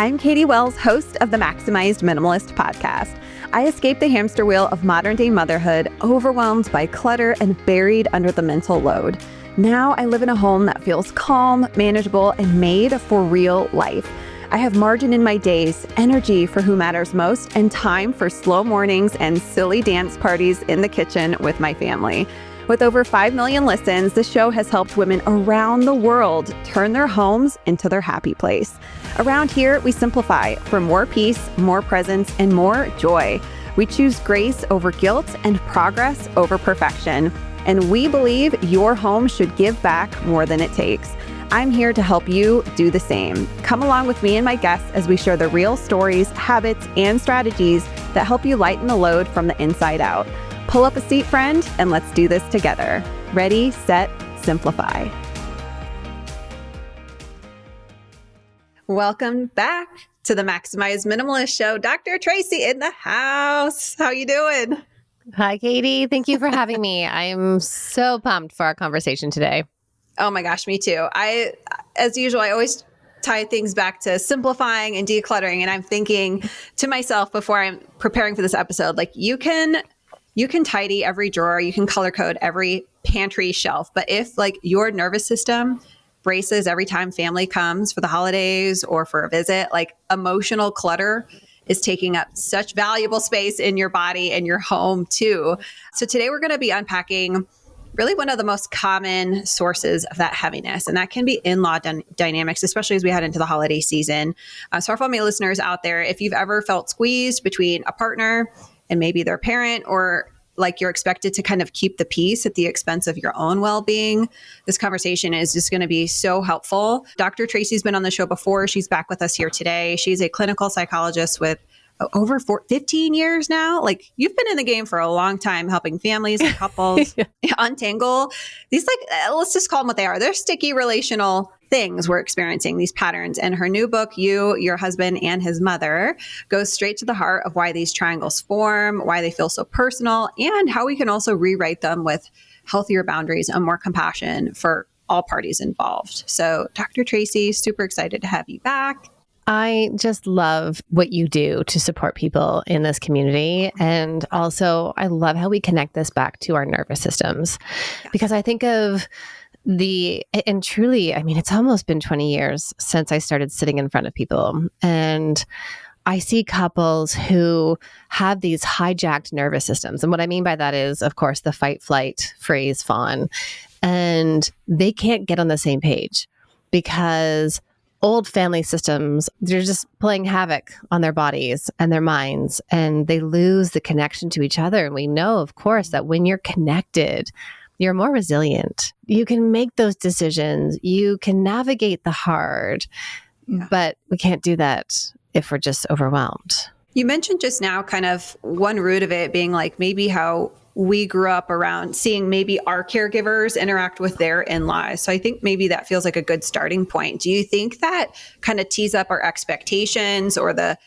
I'm Katie Wells, host of the Maximized Minimalist podcast. I escaped the hamster wheel of modern-day motherhood, overwhelmed by clutter and buried under the mental load. Now I live in a home that feels calm, manageable, and made for real life. I have margin in my days, energy for who matters most, and time for slow mornings and silly dance parties in the kitchen with my family. With over 5 million listens, the show has helped women around the world turn their homes into their happy place. Around here, we simplify for more peace, more presence, and more joy. We choose grace over guilt and progress over perfection. And we believe your home should give back more than it takes. I'm here to help you do the same. Come along with me and my guests as we share the real stories, habits, and strategies that help you lighten the load from the inside out. Pull up a seat, friend, and let's do this together. Ready, set, simplify. Welcome back to the Maximized Minimalist Show. Dr. Tracy in the house. How you doing? Hi, Katie. Thank you for having me. I'm so pumped for our conversation today. Oh my gosh, me too. As usual, I always tie things back to simplifying and decluttering. And I'm thinking to myself before I'm preparing for this episode, like you can tidy every drawer, you can color code every pantry shelf. But if like your nervous system braces every time family comes for the holidays or for a visit, like emotional clutter is taking up such valuable space in your body and your home too. So today we're going to be unpacking really one of the most common sources of that heaviness, and that can be in-law dynamics, especially as we head into the holiday season. So our family listeners out there, if you've ever felt squeezed between a partner and maybe their parent, or like you're expected to kind of keep the peace at the expense of your own well-being, this conversation is just going to be so helpful. Dr. Tracy's been on the show before. She's back with us here today. She's a clinical psychologist with over 15 years now. Like you've been in the game for a long time, helping families and couples untangle these, like, let's just call them what they are. They're sticky relational things we're experiencing, these patterns. And her new book, You, Your Husband, and His Mother, goes straight to the heart of why these triangles form, why they feel so personal, and how we can also rewrite them with healthier boundaries and more compassion for all parties involved. So Dr. Tracy, super excited to have you back. I just love what you do to support people in this community. And also, I love how we connect this back to our nervous systems. Because I think of and truly, I mean, it's almost been 20 years since I started sitting in front of people. And I see couples who have these hijacked nervous systems. And what I mean by that is, of course, the fight, flight, freeze, fawn. And they can't get on the same page because old family systems, they're just playing havoc on their bodies and their minds, and they lose the connection to each other. And we know, of course, that when you're connected, you're more resilient. You can make those decisions. You can navigate the hard, but we can't do that if we're just overwhelmed. You mentioned just now kind of one root of it being like maybe how we grew up around seeing maybe our caregivers interact with their in-laws. So I think maybe that feels like a good starting point. Do you think that kind of tees up our expectations, or the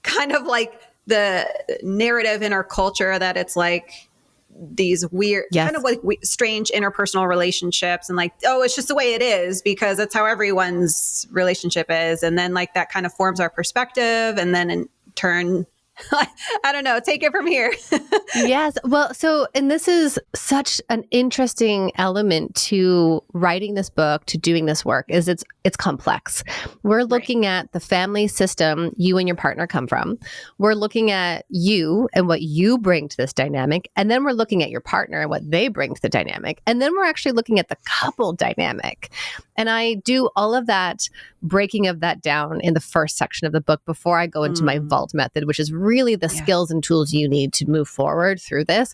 kind of like the narrative in our culture that it's like these weird, kind of like strange interpersonal relationships, and like, oh, it's just the way it is because that's how everyone's relationship is. And then like that kind of forms our perspective, and then in turn, I don't know, take it from here. Yes. Well, and this is such an interesting element to writing this book, to doing this work, is it's complex. We're looking at the family system you and your partner come from. We're looking at you and what you bring to this dynamic. And then we're looking at your partner and what they bring to the dynamic. And then we're actually looking at the couple dynamic. And I do all of that breaking of that down in the first section of the book before I go into my vault method, which is really the skills and tools you need to move forward through this.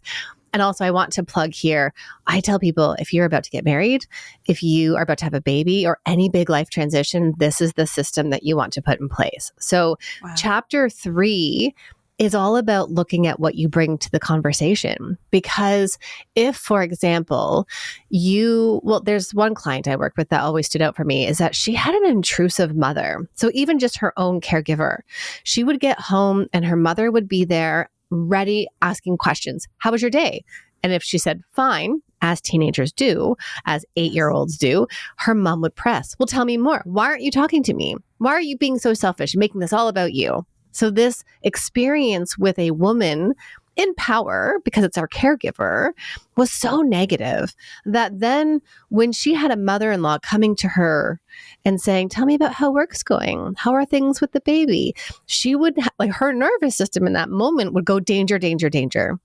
And also I want to plug here, I tell people, if you're about to get married, if you are about to have a baby or any big life transition, this is the system that you want to put in place. So chapter 3 is all about looking at what you bring to the conversation. Because if, for example, there's one client I worked with that always stood out for me, is that she had an intrusive mother. So even just her own caregiver, she would get home and her mother would be there ready, asking questions. How was your day? And if she said, fine, as teenagers do, as 8-year-olds do, her mom would press, well, tell me more. Why aren't you talking to me? Why are you being so selfish, making this all about you? So this experience with a woman in power, because it's our caregiver, was so negative that then when she had a mother-in-law coming to her and saying, tell me about how work's going. How are things with the baby? She would, like, her nervous system in that moment would go danger, danger, danger.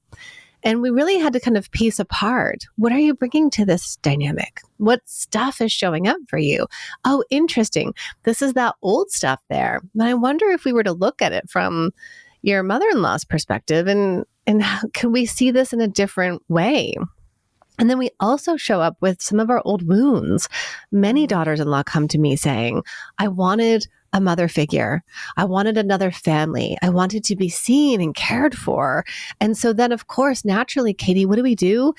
And we really had to kind of piece apart, what are you bringing to this dynamic? What stuff is showing up for you? Oh, interesting. This is that old stuff there. And I wonder if we were to look at it from your mother-in-law's perspective and how can we see this in a different way? And then we also show up with some of our old wounds. Many daughters-in-law come to me saying, I wanted a mother figure. I wanted another family. I wanted to be seen and cared for. And so then, of course, naturally, Katie, what do?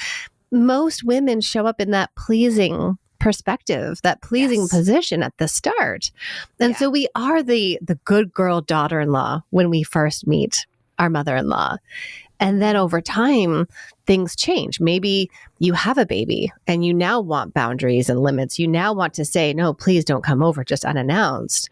Most women show up in that pleasing perspective, that pleasing position at the start. And so we are the good girl daughter-in-law when we first meet our mother-in-law. And then over time, things change. Maybe you have a baby and you now want boundaries and limits. You now want to say, no, please don't come over just unannounced.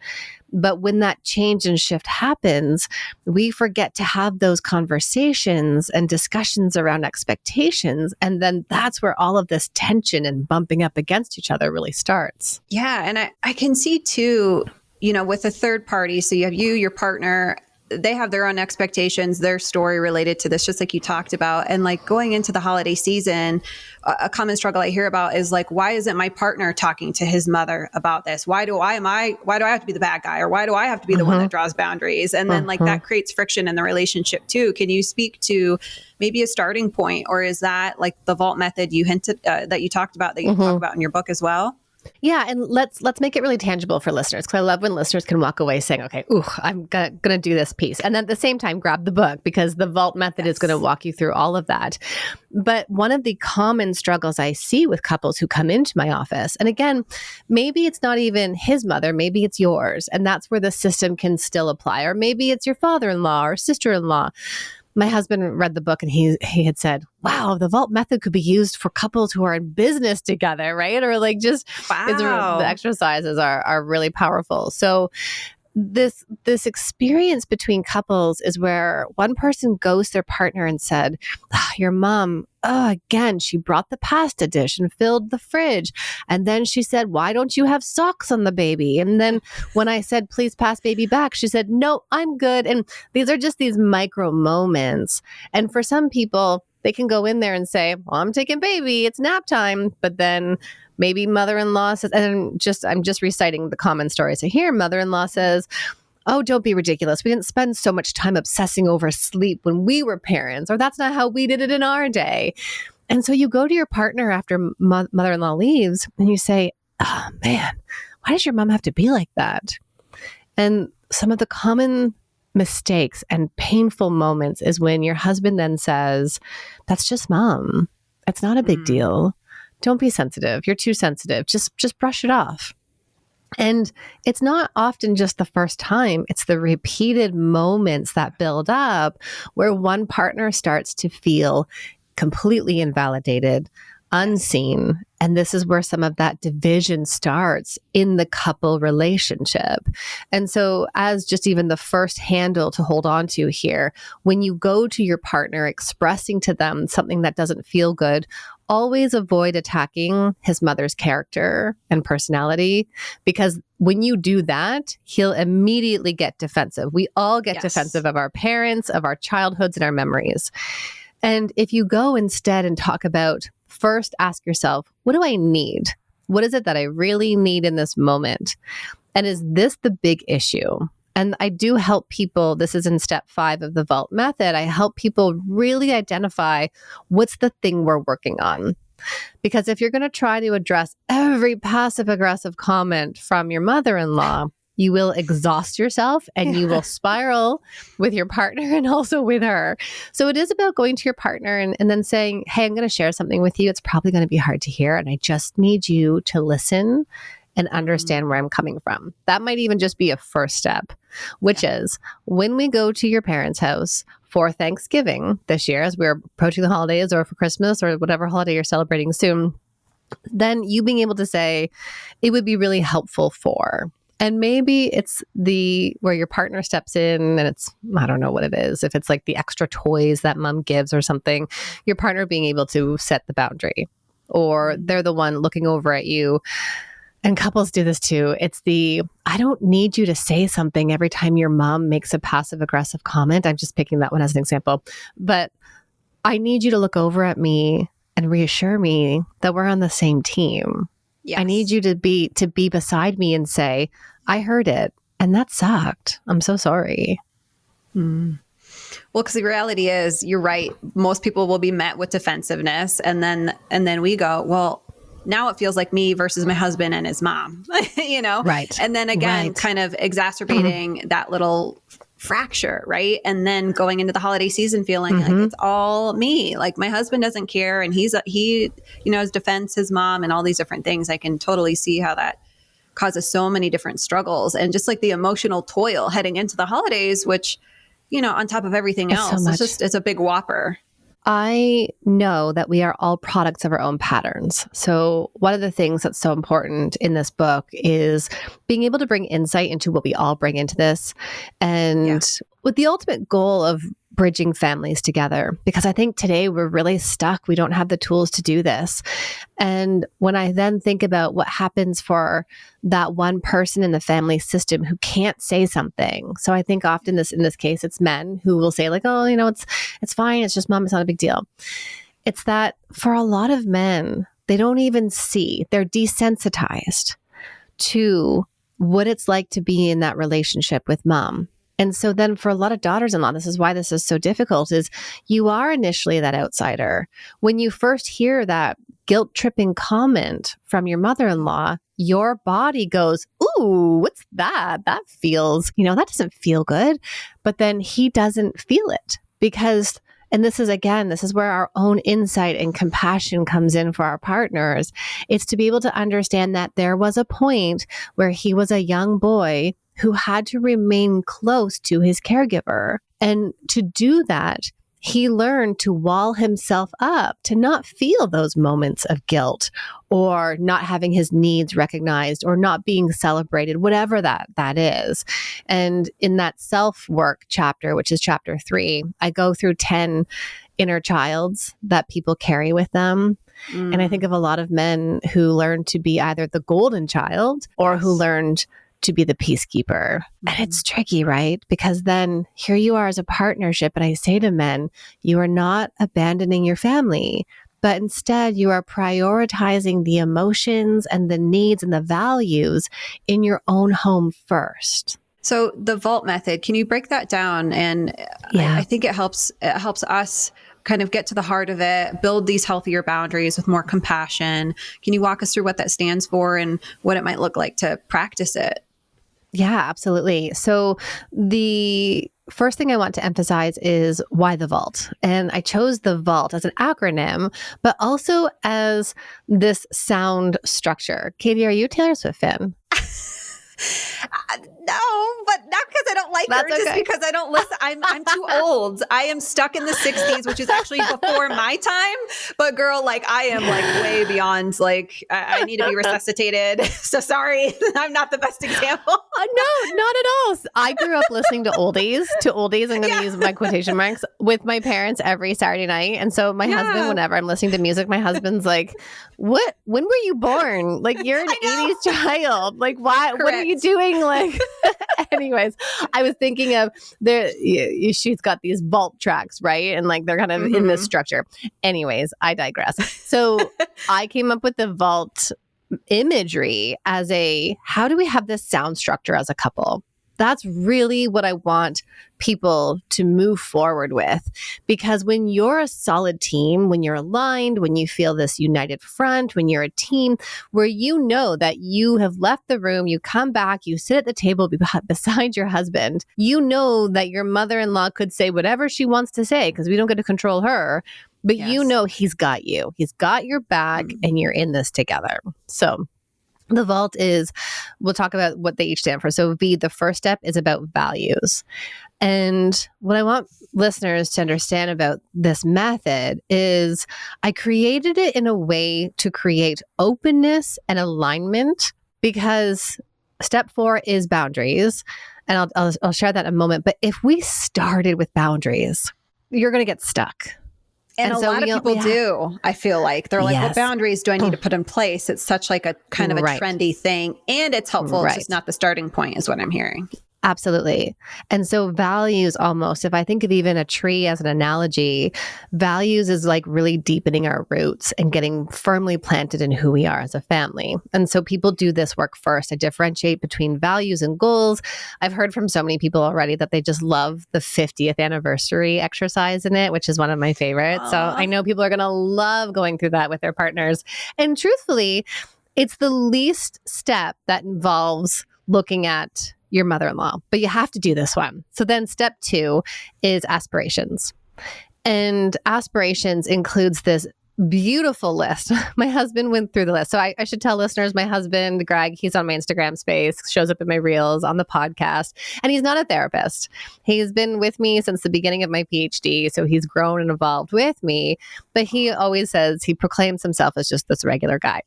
But when that change and shift happens, we forget to have those conversations and discussions around expectations. And then that's where all of this tension and bumping up against each other really starts. Yeah. And I can see too, with a third party, so you have your partner, they have their own expectations, their story related to this, just like you talked about. And like going into the holiday season, a common struggle I hear about is like, why isn't my partner talking to his mother about this? Why do I have to be the bad guy? Or why do I have to be the one that draws boundaries? And then like that creates friction in the relationship too. Can you speak to maybe a starting point, or is that like the vault method you hinted that you talked about, that you talk about in your book as well? Yeah. And let's make it really tangible for listeners, because I love when listeners can walk away saying, okay, I'm going to do this piece. And then at the same time, grab the book, because the vault method is going to walk you through all of that. But one of the common struggles I see with couples who come into my office, and again, maybe it's not even his mother, maybe it's yours. And that's where the system can still apply. Or maybe it's your father-in-law or sister-in-law. My husband read the book and he had said, wow, the vault method could be used for couples who are in business together, right? Or like just the exercises are really powerful. So this experience between couples is where one person goes to their partner and said, your mom, again, she brought the pasta dish and filled the fridge. And then she said, why don't you have socks on the baby? And then when I said, please pass baby back, she said, no, I'm good. And these are just these micro moments. And for some people, they can go in there and say, well, I'm taking baby, it's nap time. But then maybe mother-in-law says, and I'm just reciting the common stories. So here, mother-in-law says, oh, don't be ridiculous. We didn't spend so much time obsessing over sleep when we were parents, or that's not how we did it in our day. And so you go to your partner after mother-in-law leaves and you say, oh man, why does your mom have to be like that? And some of the common mistakes and painful moments is when your husband then says, that's just mom. It's not a big deal. Don't be sensitive. You're too sensitive. Just brush it off. And it's not often just the first time. It's the repeated moments that build up where one partner starts to feel completely invalidated, unseen. And this is where some of that division starts in the couple relationship. And so as just even the first handle to hold on to here, when you go to your partner expressing to them something that doesn't feel good, always avoid attacking his mother's character and personality, because when you do that, he'll immediately get defensive. We all get defensive of our parents, of our childhoods, and our memories. And if you go instead and talk about, first ask yourself, what do I need? What is it that I really need in this moment? And is this the big issue? And I do help people, this is in step 5 of the vault method, I help people really identify what's the thing we're working on. Because if you're going to try to address every passive aggressive comment from your mother-in-law, you will exhaust yourself and you will spiral with your partner and also with her. So it is about going to your partner and then saying, hey, I'm going to share something with you. It's probably going to be hard to hear. And I just need you to listen and understand where I'm coming from. That might even just be a first step, which is when we go to your parents' house for Thanksgiving this year, as we're approaching the holidays, or for Christmas or whatever holiday you're celebrating soon, then you being able to say, it would be really helpful for, And maybe it's where your partner steps in and it's, I don't know what it is. If it's like the extra toys that mom gives or something, your partner being able to set the boundary, or they're the one looking over at you. And couples do this too. It's I don't need you to say something every time your mom makes a passive aggressive comment. I'm just picking that one as an example, but I need you to look over at me and reassure me that we're on the same team. Yes. I need you to be beside me and say, I heard it and that sucked. I'm so sorry. Well, because the reality is, you're right. Most people will be met with defensiveness, and then we go, well, now it feels like me versus my husband and his mom, Right. And then again, kind of exacerbating that little fracture, right? And then going into the holiday season feeling like it's all me. Like my husband doesn't care, and he his defense his mom and all these different things. I can totally see how that causes so many different struggles, and just like the emotional toil heading into the holidays, which, on top of everything else, it's a big whopper. I know that we are all products of our own patterns. So one of the things that's so important in this book is being able to bring insight into what we all bring into this, and with the ultimate goal of bridging families together. Because I think today we're really stuck. We don't have the tools to do this. And when I then think about what happens for that one person in the family system who can't say something. So I think often in this case, it's men who will say like, oh, it's fine. It's just mom. It's not a big deal. It's that for a lot of men, they don't even see, they're desensitized to what it's like to be in that relationship with mom. And so then for a lot of daughters-in-law, this is why this is so difficult, is you are initially that outsider. When you first hear that guilt-tripping comment from your mother-in-law, your body goes, ooh, what's that? That feels, that doesn't feel good. But then he doesn't feel it because, and this is where our own insight and compassion comes in for our partners. It's to be able to understand that there was a point where he was a young boy who had to remain close to his caregiver. And to do that, he learned to wall himself up, to not feel those moments of guilt or not having his needs recognized or not being celebrated, whatever that is. And in that self-work chapter, which is chapter 3, I go through 10 inner childs that people carry with them. And I think of a lot of men who learned to be either the golden child or who learned to be the peacekeeper. And it's tricky, right? Because then here you are as a partnership. And I say to men, you are not abandoning your family, but instead you are prioritizing the emotions and the needs and the values in your own home first. So the vault method, can you break that down? And I think it helps us kind of get to the heart of it, build these healthier boundaries with more compassion. Can you walk us through what that stands for and what it might look like to practice it? Yeah, absolutely. So the first thing I want to emphasize is why the vault. And I chose the vault as an acronym, but also as this sound structure. Katie, are you a Taylor Swift fan? No, but not because I don't like her, just because I don't listen. I'm too old. I am stuck in the 60s, which is actually before my time. But girl, like I am like way beyond, like I need to be resuscitated. So sorry, I'm not the best example. No, not at all. I grew up listening to oldies. I'm going to use my quotation marks with my parents every Saturday night. And so my husband, whenever I'm listening to music, my husband's like, "What? When were you born? Like you're an 80s child. Like why? Correct. What are you doing?" Like, anyways, I was thinking of she's got these vault tracks, right? And like they're kind of in this structure. Anyways, I digress. So I came up with the vault imagery as how do we have this sound structure as a couple? That's really what I want people to move forward with. Because when you're a solid team, when you're aligned, when you feel this united front, when you're a team where you know that you have left the room, you come back, you sit at the table beside your husband, you know that your mother-in-law could say whatever she wants to say because we don't get to control her. But you know he's got you. He's got your back and you're in this together. So the vault is, we'll talk about what they each stand for. So V, the first step is about values. And what I want listeners to understand about this method is I created it in a way to create openness and alignment because step 4 is boundaries. And I'll share that in a moment. But if we started with boundaries, you're going to get stuck. And a lot of people do, I feel like. They're like, what boundaries do I need to put in place? It's such like a kind of a trendy thing. And it's helpful. It's just not the starting point is what I'm hearing. Absolutely. And so values almost, if I think of even a tree as an analogy, values is like really deepening our roots and getting firmly planted in who we are as a family. And so people do this work first. I differentiate between values and goals. I've heard from so many people already that they just love the 50th anniversary exercise in it, which is one of my favorites. Aww. So I know people are going to love going through that with their partners. And truthfully, it's the least step that involves looking at your mother-in-law, but you have to do this one. So then step 2 is aspirations. And aspirations includes this beautiful list. My husband went through the list. So I should tell listeners, my husband, Greg, he's on my Instagram space, shows up in my reels, on the podcast, and he's not a therapist. He's been with me since the beginning of my PhD. So he's grown and evolved with me, but he always says, he proclaims himself as just this regular guy.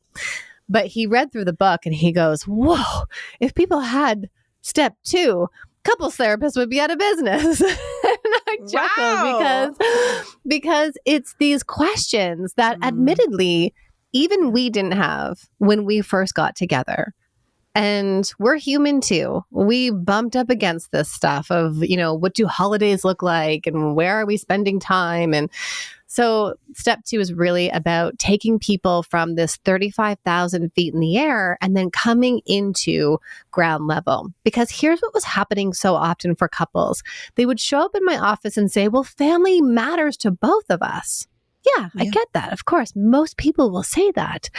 But he read through the book and he goes, whoa, if people had step 2, couples therapists would be out of business. And I chuckle because it's these questions that admittedly, even we didn't have when we first got together. And we're human too. We bumped up against this stuff of, what do holidays look like and where are we spending time? And so step 2 is really about taking people from this 35,000 feet in the air and then coming into ground level. Because here's what was happening so often for couples. They would show up in my office and say, well, family matters to both of us. Yeah, I get that. Of course, most people will say that.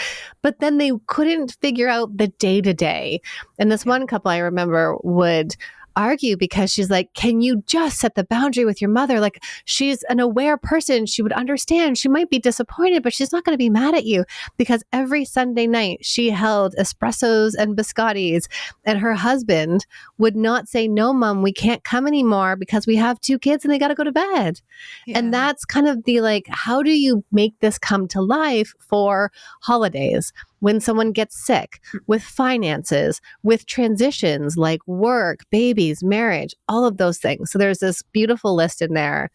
But then they couldn't figure out the day-to-day. And this one couple I remember would argue because she's like, can you just set the boundary with your mother? Like, she's an aware person. She would understand. She might be disappointed, but she's not going to be mad at you, because every Sunday night she held espressos and biscottis, and her husband would not say, no, Mom, we can't come anymore because we have 2 kids and they got to go to bed. Yeah. And that's kind of the like, how do you make this come to life for holidays? When someone gets sick, with finances, with transitions like work, babies, marriage, all of those things. So there's this beautiful list in there.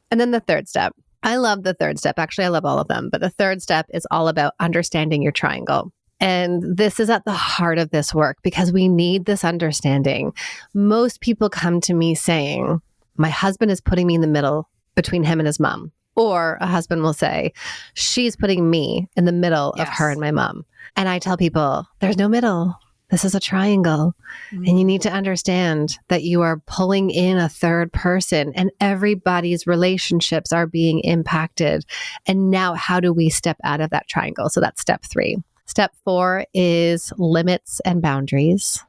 And then the third step. I love the third step. Actually, I love all of them. But the third step is all about understanding your triangle. And this is at the heart of this work because we need this understanding. Most people come to me saying, my husband is putting me in the middle between him and his mom. Or a husband will say, she's putting me in the middle of her and my mom. And I tell people, there's no middle. This is a triangle. Mm-hmm. And you need to understand that you are pulling in a third person and everybody's relationships are being impacted. And now how do we step out of that triangle? So that's step 3. Step 4 is limits and boundaries.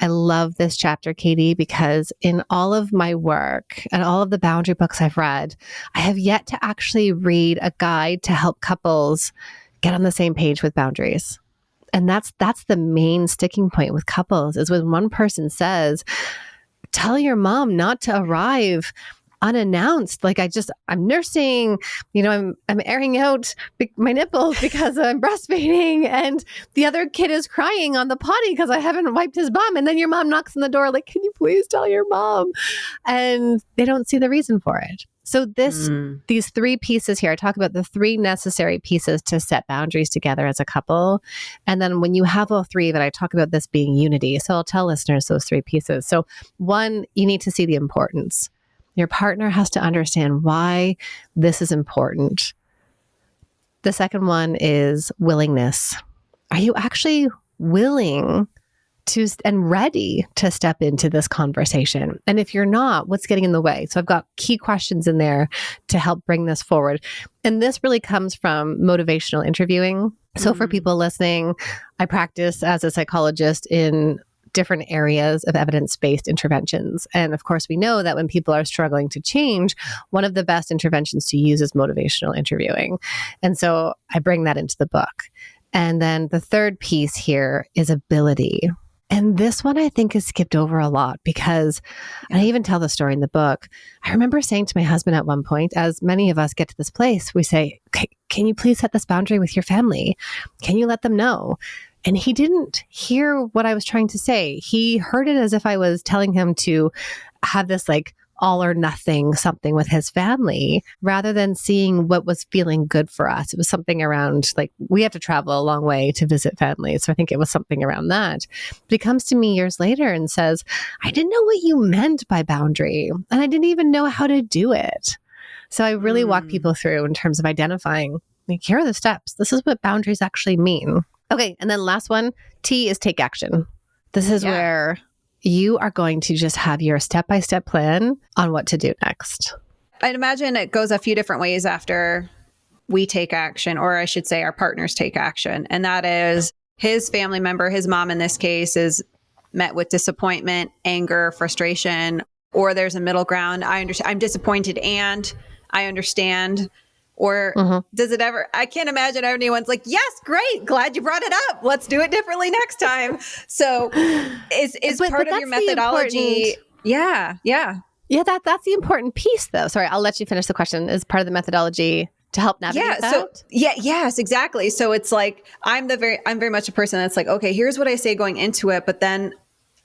I love this chapter, Katie, because in all of my work and all of the boundary books I've read, I have yet to actually read a guide to help couples get on the same page with boundaries. And that's the main sticking point with couples is when one person says, tell your mom not to arrive unannounced. Like I'm nursing, I'm airing out my nipples because I'm breastfeeding and the other kid is crying on the potty because I haven't wiped his bum. And then your mom knocks on the door like, can you please tell your mom? And they don't see the reason for it. So these 3 pieces here, I talk about the 3 necessary pieces to set boundaries together as a couple. And then when you have all 3 of it, I talk about this being unity. So I'll tell listeners those 3 pieces. So 1, you need to see the importance. Your partner has to understand why this is important. The second one is willingness. Are you actually willing to and ready to step into this conversation? And if you're not, what's getting in the way? So I've got key questions in there to help bring this forward. And this really comes from motivational interviewing. So for people listening, I practice as a psychologist in different areas of evidence-based interventions. And of course, we know that when people are struggling to change, one of the best interventions to use is motivational interviewing. And so I bring that into the book. And then the third piece here is ability. And this one I think is skipped over a lot because, and I even tell the story in the book, I remember saying to my husband at one point, as many of us get to this place, we say, okay, can you please set this boundary with your family? Can you let them know? And he didn't hear what I was trying to say. He heard it as if I was telling him to have this like all or nothing something with his family, rather than seeing what was feeling good for us. It was something around like, we have to travel a long way to visit family. So I think it was something around that. But he comes to me years later and says, I didn't know what you meant by boundary. And I didn't even know how to do it. So I really walk people through in terms of identifying, like, here are the steps. This is what boundaries actually mean. Okay. And then last one, T is take action. This is where you are going to just have your step-by-step plan on what to do next. I'd imagine it goes a few different ways after we take action, or I should say our partners take action. And that is his family member, his mom in this case, is met with disappointment, anger, frustration, or there's a middle ground. I understand. I'm disappointed and I understand. Or does it ever, I can't imagine anyone's like, yes, great. Glad you brought it up. Let's do it differently next time. So is part of your methodology. Yeah. That's the important piece though. Sorry, I'll let you finish the question. Is part of the methodology to help navigate that? Yes, exactly. So it's like, I'm very much a person that's like, okay, here's what I say going into it, but then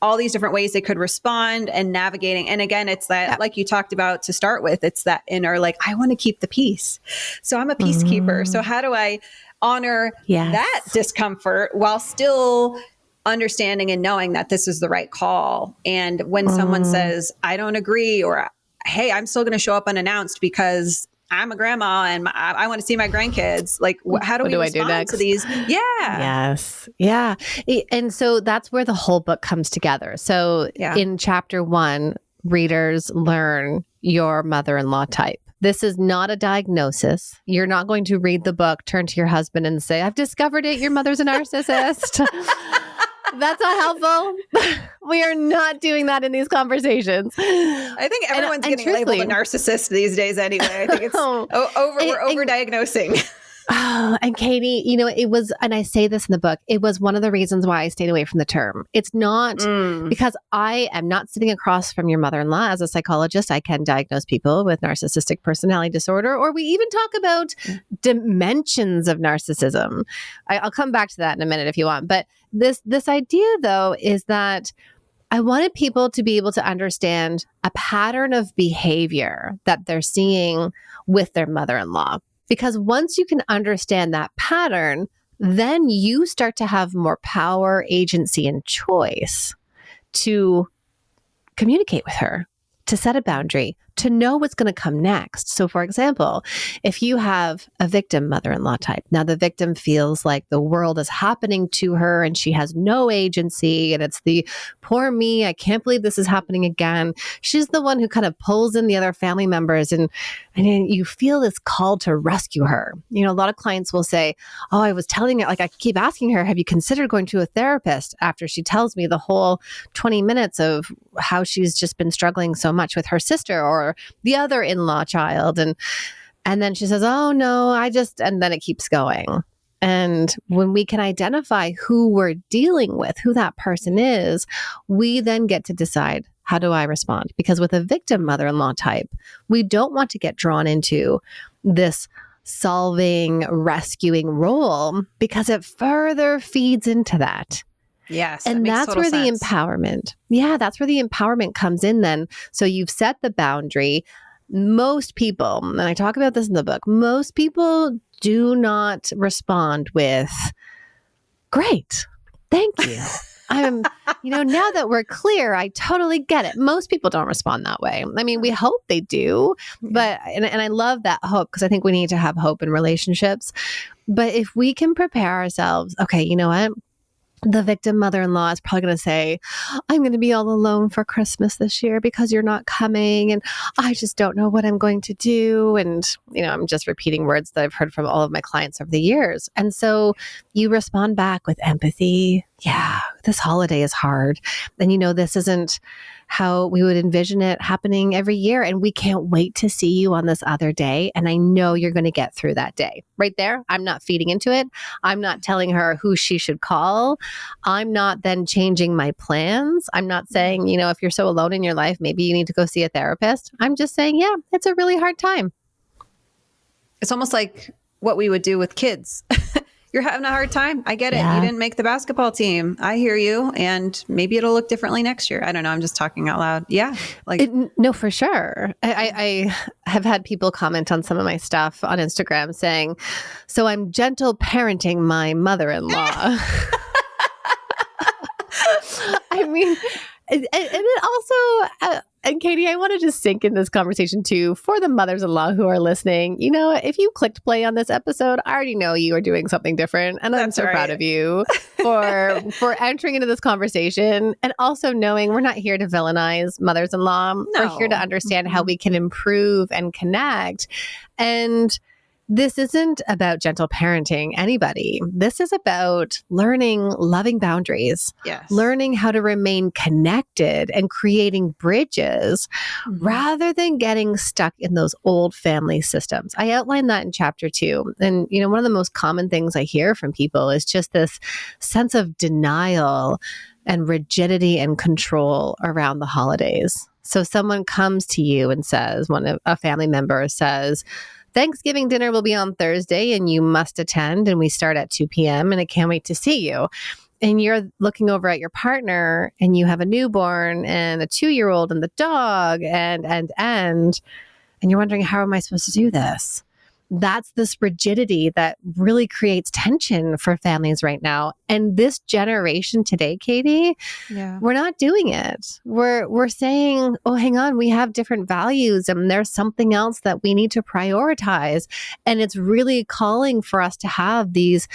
all these different ways they could respond and navigating. And again, it's that, like you talked about to start with, it's that inner, like, I want to keep the peace. So I'm a peacekeeper. So how do I honor that discomfort while still understanding and knowing that this is the right call? And when someone says, I don't agree, or, hey, I'm still going to show up unannounced because I'm a grandma and I want to see my grandkids. Like, how do we respond to these? Yeah. Yes. Yeah. And so that's where the whole book comes together. So in chapter 1, readers learn your mother-in-law type. This is not a diagnosis. You're not going to read the book, turn to your husband and say, I've discovered it. Your mother's a narcissist. That's not helpful. We are not doing that in these conversations. I think everyone's getting labeled a narcissist these days anyway. I think it's we're over-diagnosing. Oh, and Katie, it was, and I say this in the book, it was one of the reasons why I stayed away from the term. It's not because I am not sitting across from your mother-in-law. As a psychologist, I can diagnose people with narcissistic personality disorder, or we even talk about dimensions of narcissism. I'll come back to that in a minute if you want. But this idea, though, is that I wanted people to be able to understand a pattern of behavior that they're seeing with their mother-in-law. Because once you can understand that pattern, then you start to have more power, agency, and choice to communicate with her, to set a boundary, to know what's going to come next. So for example, if you have a victim mother-in-law type, now the victim feels like the world is happening to her and she has no agency, and it's the poor me, I can't believe this is happening again. She's the one who kind of pulls in the other family members, and you feel this call to rescue her. A lot of clients will say, oh, I was telling her, like, I keep asking her, have you considered going to a therapist, after she tells me the whole 20 minutes of how she's just been struggling so much with her sister or the other in-law child. And then she says, oh no, and then it keeps going. And when we can identify who we're dealing with, who that person is, we then get to decide, how do I respond? Because with a victim mother-in-law type, we don't want to get drawn into this solving, rescuing role, because it further feeds into that. Yes. And that's where the empowerment. Yeah, that's where the empowerment comes in then. So you've set the boundary. Most people, and I talk about this in the book, most people do not respond with, great, thank you. I'm, now that we're clear, I totally get it. Most people don't respond that way. I mean, we hope they do, but, and I love that hope, because I think we need to have hope in relationships. But if we can prepare ourselves, okay, you know what? The victim mother-in-law is probably going to say, I'm going to be all alone for Christmas this year because you're not coming. And I just don't know what I'm going to do. And, I'm just repeating words that I've heard from all of my clients over the years. And so you respond back with empathy. Yeah, this holiday is hard. And, this isn't how we would envision it happening every year. And we can't wait to see you on this other day. And I know you're going to get through that day. Right there, I'm not feeding into it. I'm not telling her who she should call. I'm not then changing my plans. I'm not saying, if you're so alone in your life, maybe you need to go see a therapist. I'm just saying, yeah, it's a really hard time. It's almost like what we would do with kids. you're having a hard time. I get it. Yeah. You didn't make the basketball team. I hear you. And maybe it'll look differently next year. I don't know. I'm just talking out loud. Yeah. Like, No, for sure. I have had people comment on some of my stuff on Instagram saying, so I'm gentle parenting my mother-in-law. I mean, and it also, and Katie, I want to just sink in this conversation too for the mothers-in-law who are listening. You know, if you clicked play on this episode, I already know you are doing something different. And I'm so proud of you for entering into this conversation and also knowing we're not here to villainize mothers-in-law. No. We're here to understand how we can improve and connect. And this isn't about gentle parenting anybody. This is about learning loving boundaries, learning how to remain connected and creating bridges rather than getting stuck in those old family systems. I outlined that in chapter 2. And, you know, one of the most common things I hear from people is just this sense of denial and rigidity and control around the holidays. So someone comes to you and says, a family member says, Thanksgiving dinner will be on Thursday and you must attend, and we start at 2 p.m. and I can't wait to see you. And you're looking over at your partner and you have a newborn and a 2-year-old and the dog and you're wondering, how am I supposed to do this? That's this rigidity that really creates tension for families right now. And this generation today, Katie, we're not doing it. We're saying, oh, hang on, we have different values and there's something else that we need to prioritize. And it's really calling for us to have these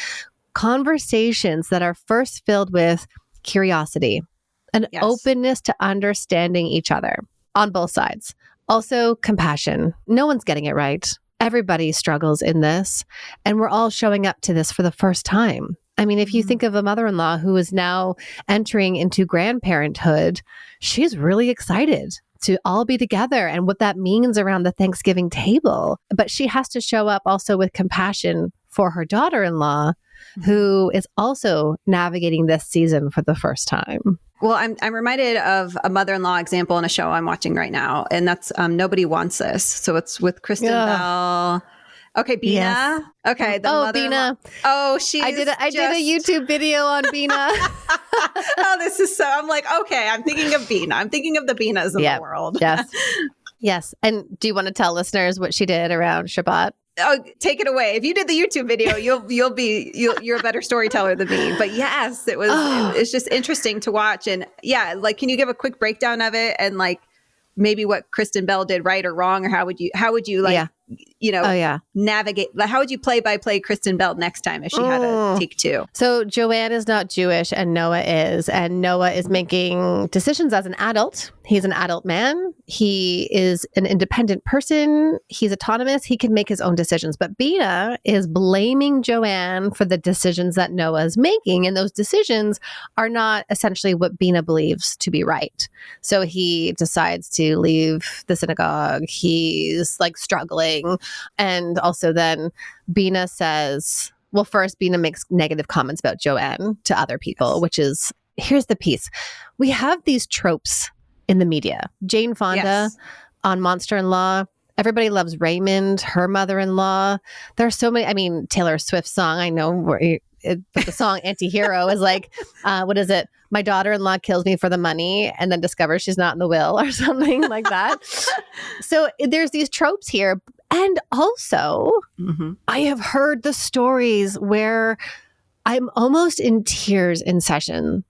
conversations that are first filled with curiosity and openness to understanding each other on both sides. Also, compassion. No one's getting it right. Everybody struggles in this, and we're all showing up to this for the first time. I mean, if you think of a mother-in-law who is now entering into grandparenthood, she's really excited to all be together and what that means around the Thanksgiving table. But she has to show up also with compassion for her daughter-in-law, who is also navigating this season for the first time. Well, I'm reminded of a mother-in-law example in a show I'm watching right now, and that's Nobody Wants This. So it's with Kristen Bell. Okay, Bina. Yes. Okay, the Bina. Oh, I did a YouTube video on Bina. Oh, this is so. I'm like, okay, I'm thinking of Bina. I'm thinking of the Binas in the world. Yes. And do you want to tell listeners what she did around Shabbat? Oh, take it away. If you did the YouTube video, you're a better storyteller than me. But yes, it's just interesting to watch. And yeah, like, can you give a quick breakdown of it and like maybe what Kristen Bell did right or wrong, or how would you like, navigate? How would you play by play Kristen Bell next time if she had to take 2? So Joanne is not Jewish and Noah is, and Noah is making decisions as an adult. He's an adult man. He is an independent person. He's autonomous. He can make his own decisions. But Bina is blaming Joanne for the decisions that Noah is making. And those decisions are not essentially what Bina believes to be right. So he decides to leave the synagogue. He's like struggling. And also then Bina says, well, first Bina makes negative comments about Joanne to other people, which is, here's the piece. We have these tropes in the media. Jane Fonda on Monster-in-Law. Everybody loves Raymond, her mother-in-law. There are so many. I mean, Taylor Swift's song, I know, but the song Anti-Hero is like, what is it? My daughter-in-law kills me for the money and then discovers she's not in the will or something like that. So there's these tropes here. And also, I have heard the stories where I'm almost in tears in session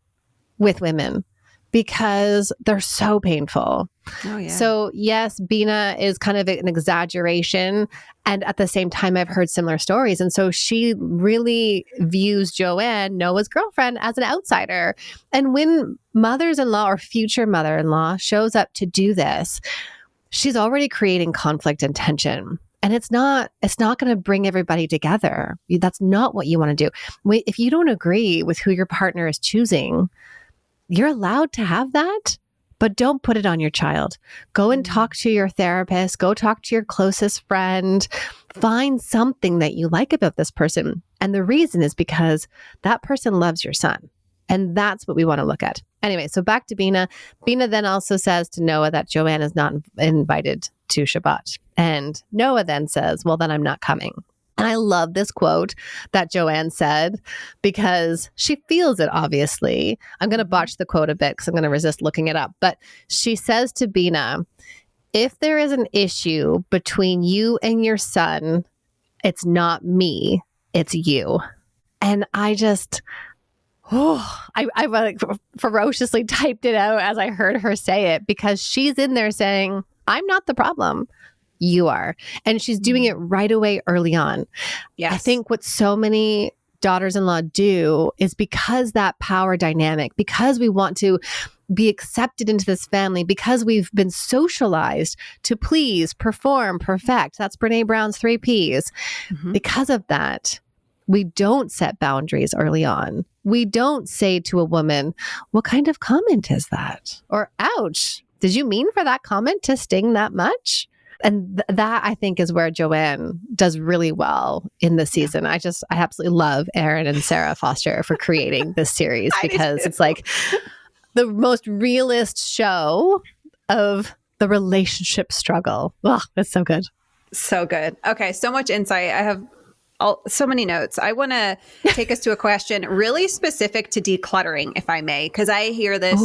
with women because they're so painful. Oh, yeah. So yes, Bina is kind of an exaggeration. And at the same time, I've heard similar stories. And so she really views Joanne, Noah's girlfriend, as an outsider. And when mothers-in-law or future mother-in-law shows up to do this, she's already creating conflict and tension. And it's not going to bring everybody together. That's not what you want to do. If you don't agree with who your partner is choosing, you're allowed to have that, but don't put it on your child. Go and talk to your therapist. Go talk to your closest friend. Find something that you like about this person. And the reason is because that person loves your son. And that's what we want to look at. Anyway, so back to Bina. Bina then also says to Noah that Joanne is not invited to Shabbat. And Noah then says, well, then I'm not coming. And I love this quote that Joanne said because she feels it, obviously. I'm going to botch the quote a bit because I'm going to resist looking it up. But she says to Bina, if there is an issue between you and your son, it's not me, it's you. And I just, I like ferociously typed it out as I heard her say it because she's in there saying, I'm not the problem. You are. And she's doing it right away early on. Yes. I think what so many daughters-in-law do is because that power dynamic, because we want to be accepted into this family, because we've been socialized to please, perform, perfect. That's Brene Brown's 3 Ps. Because of that, we don't set boundaries early on. We don't say to a woman, what kind of comment is that? Or, ouch, did you mean for that comment to sting that much? And that, I think, is where Joanne does really well in this season. I absolutely love Erin and Sarah Foster for creating this series because it's like the most realist show of the relationship struggle. Oh, that's so good. So good. Okay, so much insight. I have so many notes. I want to take us to a question really specific to decluttering, if I may, because I hear this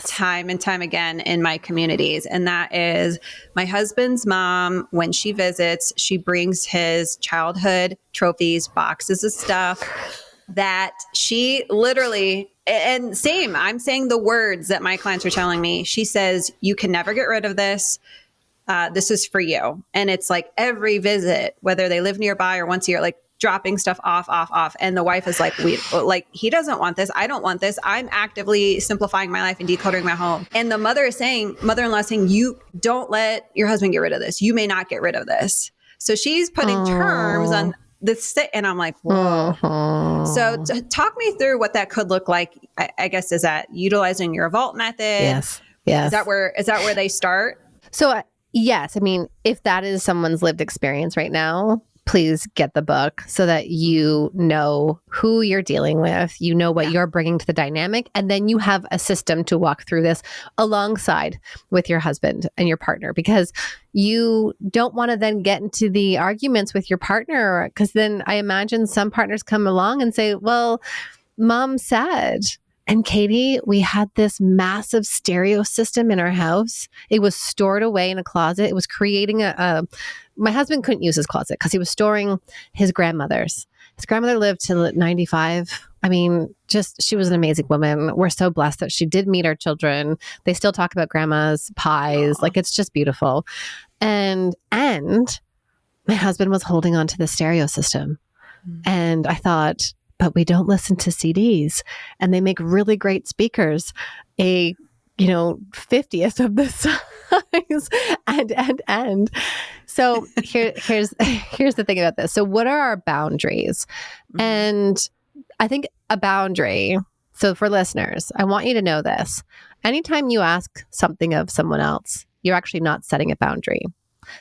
time and time again in my communities. And that is my husband's mom, when she visits, she brings his childhood trophies, boxes of stuff that she literally, and same, I'm saying the words that my clients are telling me. She says, you can never get rid of this. This is for you. And it's like every visit, whether they live nearby or once a year, like dropping stuff off. And the wife is like, he doesn't want this. I don't want this. I'm actively simplifying my life and decluttering my home. And the mother-in-law is saying, you don't let your husband get rid of this. You may not get rid of this. So she's putting terms on this. And I'm like, whoa. So talk me through what that could look like. I guess, is that utilizing your vault method? Yes. Is that where they start? So, yes. I mean, if that is someone's lived experience right now, please get the book so that you know who you're dealing with, you know what you're bringing to the dynamic, and then you have a system to walk through this alongside with your husband and your partner, because you don't want to then get into the arguments with your partner, because then I imagine some partners come along and say, well, mom said. And Katie, we had this massive stereo system in our house. It was stored away in a closet. It was creating my husband couldn't use his closet because he was storing his grandmother's. His grandmother lived till 95. I mean, she was an amazing woman. We're so blessed that she did meet our children. They still talk about grandma's pies. Aww. Like, it's just beautiful. And my husband was holding on to the stereo system. And I thought, but we don't listen to CDs, and they make really great speakers, 50th of the size and. So here's the thing about this. So what are our boundaries? And I think a boundary. So for listeners, I want you to know this. Anytime you ask something of someone else, you're actually not setting a boundary.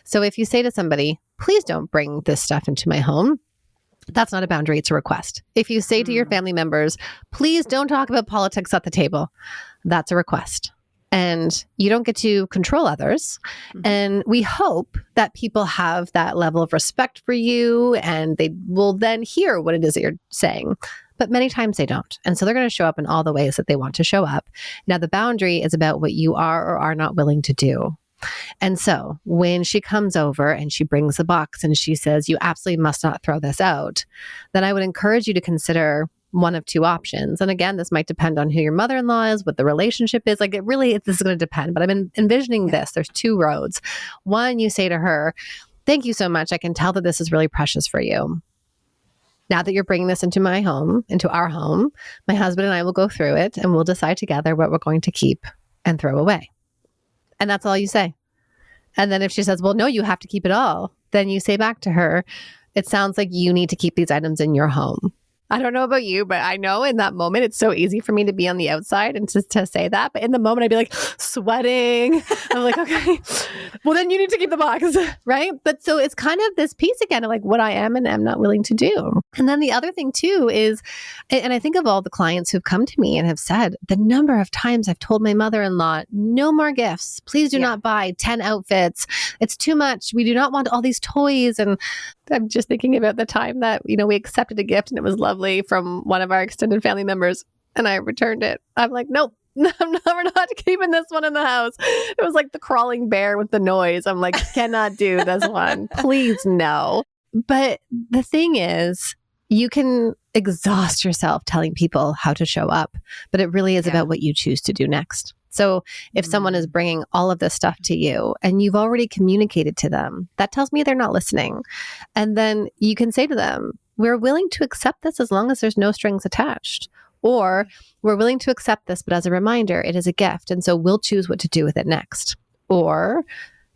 So if you say to somebody, please don't bring this stuff into my home, that's not a boundary, it's a request. If you say to your family members, please don't talk about politics at the table, that's a request. And you don't get to control others. And we hope that people have that level of respect for you and they will then hear what it is that you're saying. But many times they don't. And so they're going to show up in all the ways that they want to show up. Now, the boundary is about what you are or are not willing to do. And so when she comes over and she brings the box and she says, you absolutely must not throw this out, then I would encourage you to consider one of two options. And again, this might depend on who your mother-in-law is, what the relationship is. Like, this is going to depend, but I'm envisioning this. There's two roads. One, you say to her, thank you so much. I can tell that this is really precious for you. Now that you're bringing this into my home, into our home, my husband and I will go through it and we'll decide together what we're going to keep and throw away. And that's all you say. And then if she says, well, no, you have to keep it all, then you say back to her, it sounds like you need to keep these items in your home. I don't know about you, but I know in that moment, it's so easy for me to be on the outside and to say that. But in the moment, I'd be like sweating. I'm like, okay, well, then you need to keep the box, right? But so it's kind of this piece again of like what I am and am not willing to do. And then the other thing too is, and I think of all the clients who've come to me and have said the number of times I've told my mother-in-law, no more gifts. Please do not buy 10 outfits. It's too much. We do not want all these toys. And I'm just thinking about the time that, we accepted a gift and it was lovely from one of our extended family members and I returned it. I'm like, nope, we're not keeping this one in the house. It was like the crawling bear with the noise. I'm like, cannot do this one. Please, no. But the thing is, you can exhaust yourself telling people how to show up, but it really is about what you choose to do next. So if someone is bringing all of this stuff to you and you've already communicated to them, that tells me they're not listening. And then you can say to them, we're willing to accept this as long as there's no strings attached. Or we're willing to accept this, but as a reminder, it is a gift. And so we'll choose what to do with it next. Or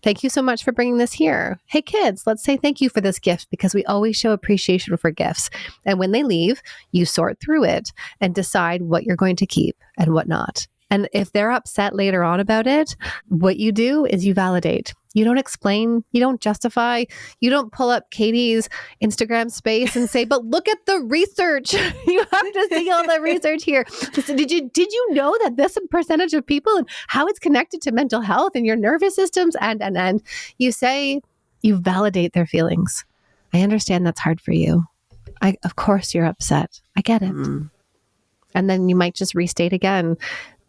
thank you so much for bringing this here. Hey kids, let's say thank you for this gift because we always show appreciation for gifts. And when they leave, you sort through it and decide what you're going to keep and what not. And if they're upset later on about it, what you do is you validate. You don't explain, you don't justify, you don't pull up Katie's Instagram space and say, but look at the research. You have to see all the research here. Did you know that this percentage of people and how it's connected to mental health and your nervous systems and you say, you validate their feelings. I understand that's hard for you. Of course you're upset. I get it. And then you might just restate again.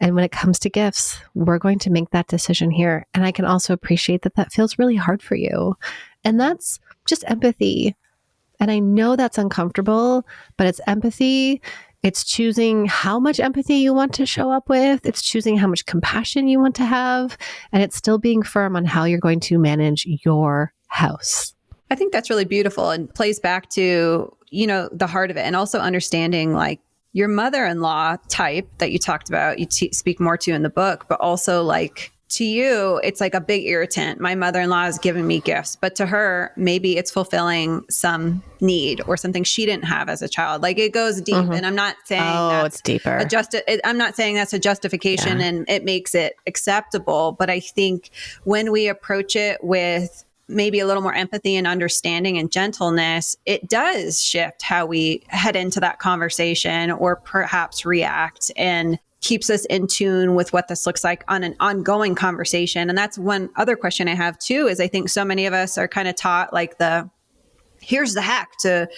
And when it comes to gifts, we're going to make that decision here. And I can also appreciate that that feels really hard for you. And that's just empathy. And I know that's uncomfortable, but it's empathy. It's choosing how much empathy you want to show up with. It's choosing how much compassion you want to have. And it's still being firm on how you're going to manage your house. I think that's really beautiful and plays back to, the heart of it. And also understanding like, your mother-in-law type that you talked about, you speak more to in the book, but also like to you, it's like a big irritant. My mother-in-law is giving me gifts, but to her, maybe it's fulfilling some need or something she didn't have as a child. Like it goes deep. And I'm not saying it's deeper. I'm not saying that's a justification and it makes it acceptable. But I think when we approach it with maybe a little more empathy and understanding and gentleness, it does shift how we head into that conversation or perhaps react and keeps us in tune with what this looks like on an ongoing conversation. And that's one other question I have too, is I think so many of us are kind of taught like here's the hack to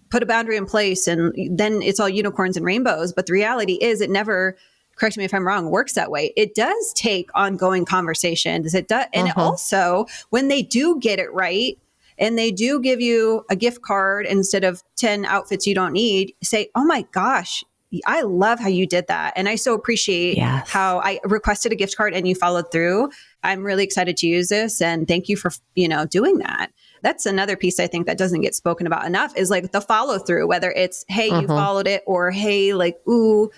put a boundary in place and then it's all unicorns and rainbows. But the reality is it never, correct me if I'm wrong, works that way. It does take ongoing conversations. It does. And also when they do get it right and they do give you a gift card instead of 10 outfits you don't need, say, oh my gosh, I love how you did that. And I so appreciate how I requested a gift card and you followed through. I'm really excited to use this. And thank you for, doing that. That's another piece I think that doesn't get spoken about enough is like the follow through, whether it's, hey, you followed it or, hey, like, ooh,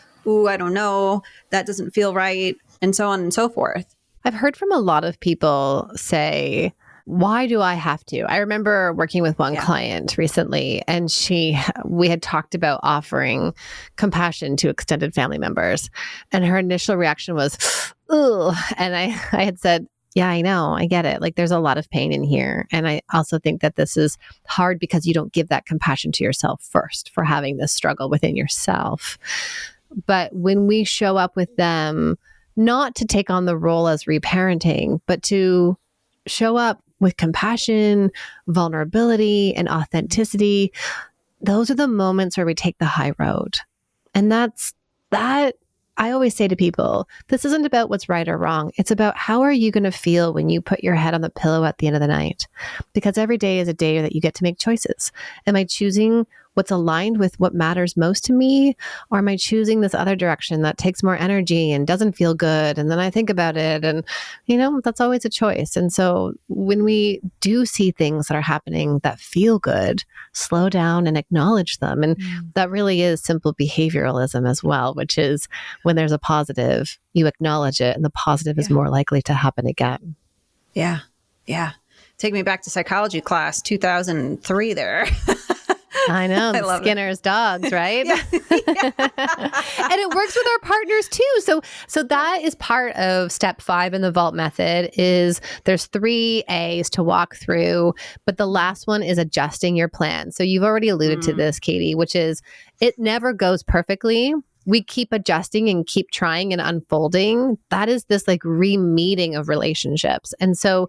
I don't know, that doesn't feel right, and so on and so forth. I've heard from a lot of people say, why do I have to? I remember working with one client recently and we had talked about offering compassion to extended family members. And her initial reaction was, ooh. And I had said, yeah, I know. I get it. Like there's a lot of pain in here. And I also think that this is hard because you don't give that compassion to yourself first for having this struggle within yourself. But when we show up with them, not to take on the role as reparenting, but to show up with compassion, vulnerability, and authenticity, those are the moments where we take the high road. And that I always say to people, this isn't about what's right or wrong. It's about how are you going to feel when you put your head on the pillow at the end of the night? Because every day is a day that you get to make choices. Am I choosing what's aligned with what matters most to me? Or am I choosing this other direction that takes more energy and doesn't feel good? And then I think about it and, that's always a choice. And so when we do see things that are happening that feel good, slow down and acknowledge them. And that really is simple behavioralism as well, which is when there's a positive, you acknowledge it and the positive is more likely to happen again. Yeah. Yeah. Take me back to psychology class, 2003 there. I know. I love Skinner's dogs, right? Yeah. And it works with our partners too. So that is part of step 5 in the vault method is there's 3 A's to walk through, but the last one is adjusting your plan. So you've already alluded to this, Katie, which is it never goes perfectly. We keep adjusting and keep trying and unfolding. That is this like re-meeting of relationships. And so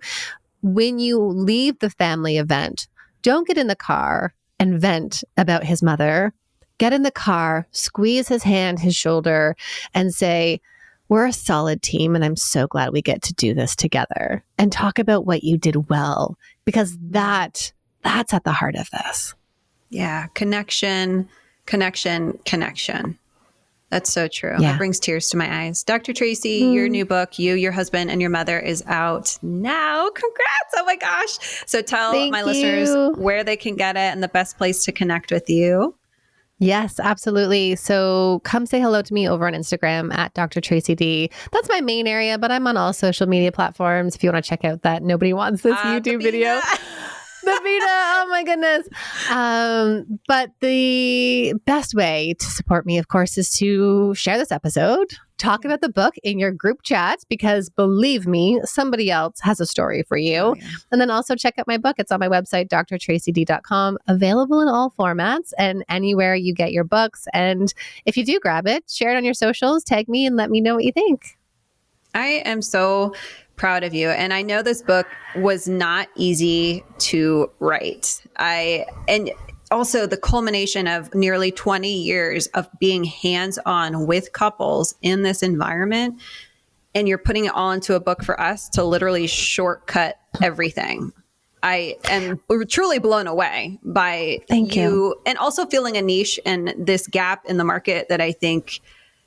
when you leave the family event, don't get in the car and vent about his mother. Get in the car, squeeze his hand, his shoulder, and say, we're a solid team, and I'm so glad we get to do this together. And talk about what you did well, because that's at the heart of this. Yeah. Connection. That's so true. Yeah. It brings tears to my eyes. Dr. Tracy, your new book, You, Your Husband, and Your Mother is out now. Congrats. Oh my gosh. So tell Thank my you. listeners where they can get it and the best place to connect with you. Yes, absolutely. So come say hello to me over on Instagram at Dr. Tracy D. That's my main area, but I'm on all social media platforms if you want to check out that Nobody Wants This YouTube video. The Vita, oh my goodness. But the best way to support me, of course, is to share this episode, talk about the book in your group chat, because believe me, somebody else has a story for you. Oh, yeah. And then also check out my book. It's on my website, drtracyd.com, available in all formats and anywhere you get your books. And if you do grab it, share it on your socials, tag me, and let me know what you think. I am so proud of you. And I know this book was not easy to write. And also the culmination of nearly 20 years of being hands-on with couples in this environment. And you're putting it all into a book for us to literally shortcut everything. I am truly blown away by Thank you. and also filling a niche and this gap in the market that I think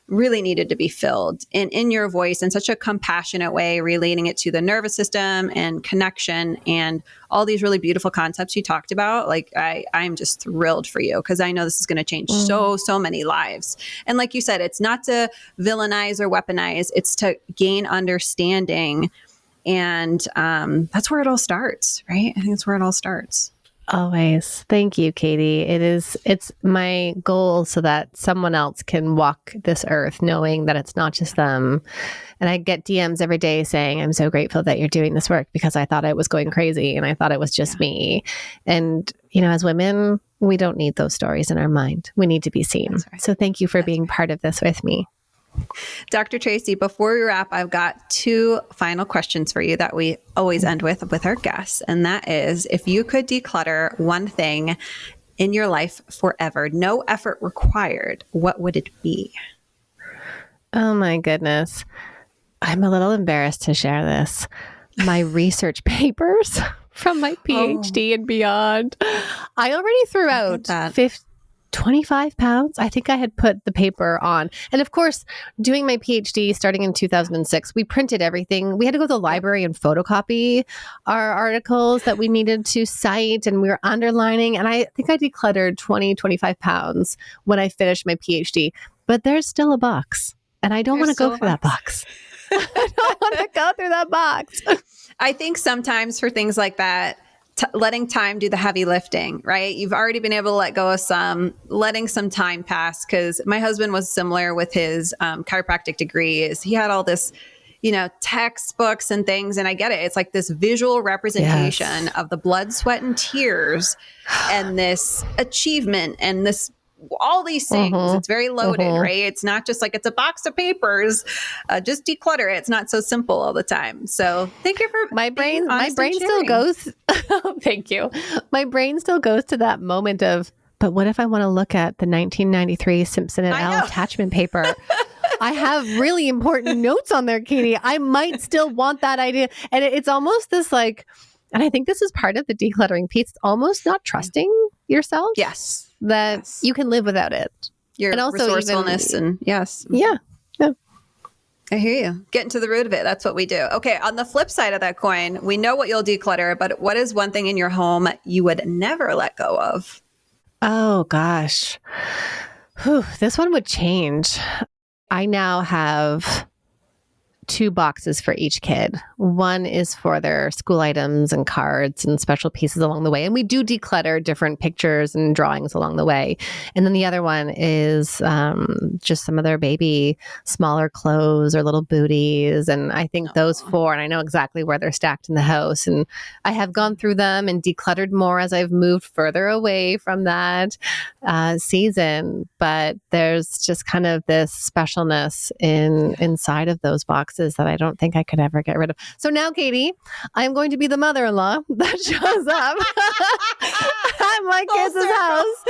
really needed to be filled, and in your voice in such a compassionate way, relating it to the nervous system and connection and all these really beautiful concepts you talked about. Like I'm just thrilled for you, because I know this is going to change so many lives. And like you said, it's not to villainize or weaponize, it's to gain understanding. And that's where it all starts, right? I think that's where it all starts. Always. Thank you, Katie. It's my goal so that someone else can walk this earth knowing that it's not just them. And I get DMs every day saying, I'm so grateful that you're doing this work, because I thought I was going crazy and I thought it was just me. And, as women, we don't need those stories in our mind. We need to be seen. Right. So thank you for being part of this with me. Dr. Tracy, before we wrap, I've got 2 final questions for you that we always end with our guests. And that is, if you could declutter one thing in your life forever, no effort required, what would it be? Oh my goodness. I'm a little embarrassed to share this. My research papers from my PhD and beyond. I already threw out 25 pounds. I think I had put the paper on. And of course, doing my PhD starting in 2006, we printed everything. We had to go to the library and photocopy our articles that we needed to cite, and we were underlining. And I think I decluttered 25 pounds when I finished my PhD. But there's still a box, and I don't want to go through that box. I don't want to go through that box. I think sometimes for things like that, letting time do the heavy lifting, right? You've already been able to let go of some, letting some time pass. Because my husband was similar with his chiropractic degree. Is he had all this, textbooks and things. And I get it. It's like this visual representation of the blood, sweat, and tears, and this achievement, and this all these things. It's very loaded, right? It's not just like it's a box of papers. Just declutter it. It's not so simple all the time. So thank you for my brain still goes. Thank you. My brain still goes to that moment of, but what if I want to look at the 1993 Simpson et al. Attachment paper? I have really important notes on there, Katie. I might still want that idea. And it's almost this like, and I think this is part of the decluttering piece, almost not trusting yourself. Yes. That you can live without it. Your and also resourcefulness and yes. Yeah. I hear you. Getting to the root of it. That's what we do. Okay. On the flip side of that coin, we know what you'll declutter, but what is one thing in your home you would never let go of? Oh gosh. This one would change. I now have 2 boxes for each kid. One is for their school items and cards and special pieces along the way. And we do declutter different pictures and drawings along the way. And then the other one is just some of their baby smaller clothes or little booties. And I think those 4, and I know exactly where they're stacked in the house. And I have gone through them and decluttered more as I've moved further away from that season. But there's just kind of this specialness inside of those boxes that I don't think I could ever get rid of. So now, Katie, I'm going to be the mother-in-law that shows up at my kids' house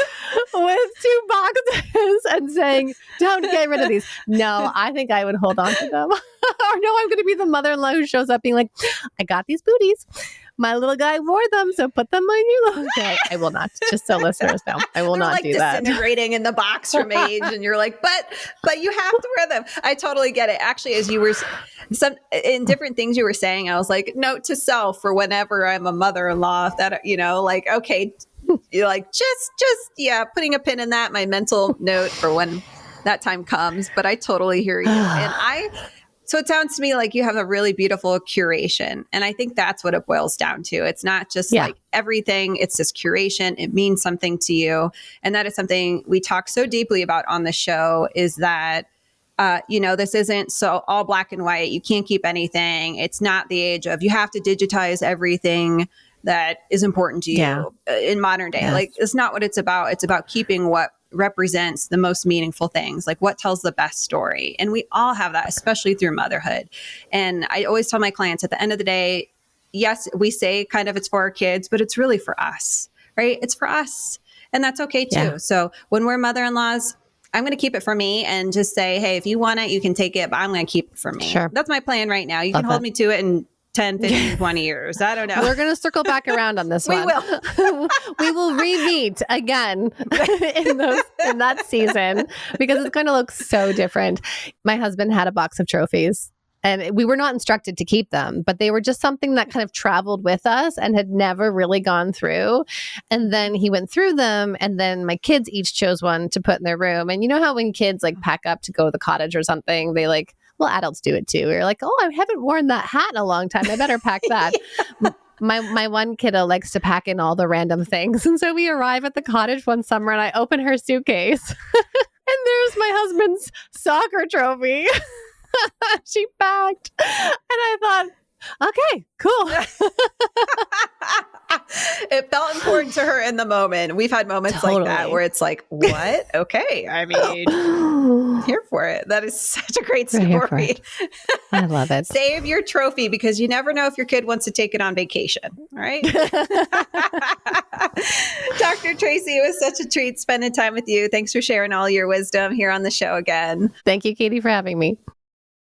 with 2 boxes and saying, don't get rid of these. No, I think I would hold on to them. Or no, I'm going to be the mother-in-law who shows up being like, I got these booties. My little guy wore them, so put them on you. Okay, I will not. Just so listeners know, I will not do that. Disintegrating in the box from age, and you're like, but you have to wear them. I totally get it. Actually, as you were in different things you were saying, I was like, note to self for whenever I'm a mother-in-law. That like, okay, you're like just putting a pin in that. My mental note for when that time comes. But I totally hear you, and So it sounds to me like you have a really beautiful curation. And I think that's what it boils down to. It's not just like everything. It's this curation. It means something to you. And that is something we talk so deeply about on the show, is that, this isn't so all black and white. You can't keep anything. It's not the age of you have to digitize everything that is important to you in modern day. Yes. Like, it's not what it's about. It's about keeping what represents the most meaningful things, like what tells the best story. And we all have that, especially through motherhood. And I always tell my clients at the end of the day, yes, we say kind of it's for our kids, but it's really for us, right? It's for us. And that's okay too. Yeah. So when we're mother-in-laws, I'm going to keep it for me and just say, hey, if you want it, you can take it, but I'm going to keep it for me. Sure. That's my plan right now. You can hold me to it and 10, 15, 20 years. I don't know. We're going to circle back around on this one. We will. We will re-meet again in that season, because it's going to look so different. My husband had a box of trophies, and we were not instructed to keep them, but they were just something that kind of traveled with us and had never really gone through. And then he went through them, and then my kids each chose one to put in their room. And you know how when kids like pack up to go to the cottage or something, they like, well, adults do it too. We're like, oh, I haven't worn that hat in a long time. I better pack that. My one kiddo likes to pack in all the random things. And so we arrive at the cottage one summer, and I open her suitcase and there's my husband's soccer trophy. She packed. And I thought, okay, cool. It felt important to her in the moment. We've had moments like that where it's like, what? Okay. I mean, here for it. That is such a great story. I love it. Save your trophy, because you never know if your kid wants to take it on vacation. All right. Dr. Tracy, it was such a treat spending time with you. Thanks for sharing all your wisdom here on the show again. Thank you, Katie, for having me.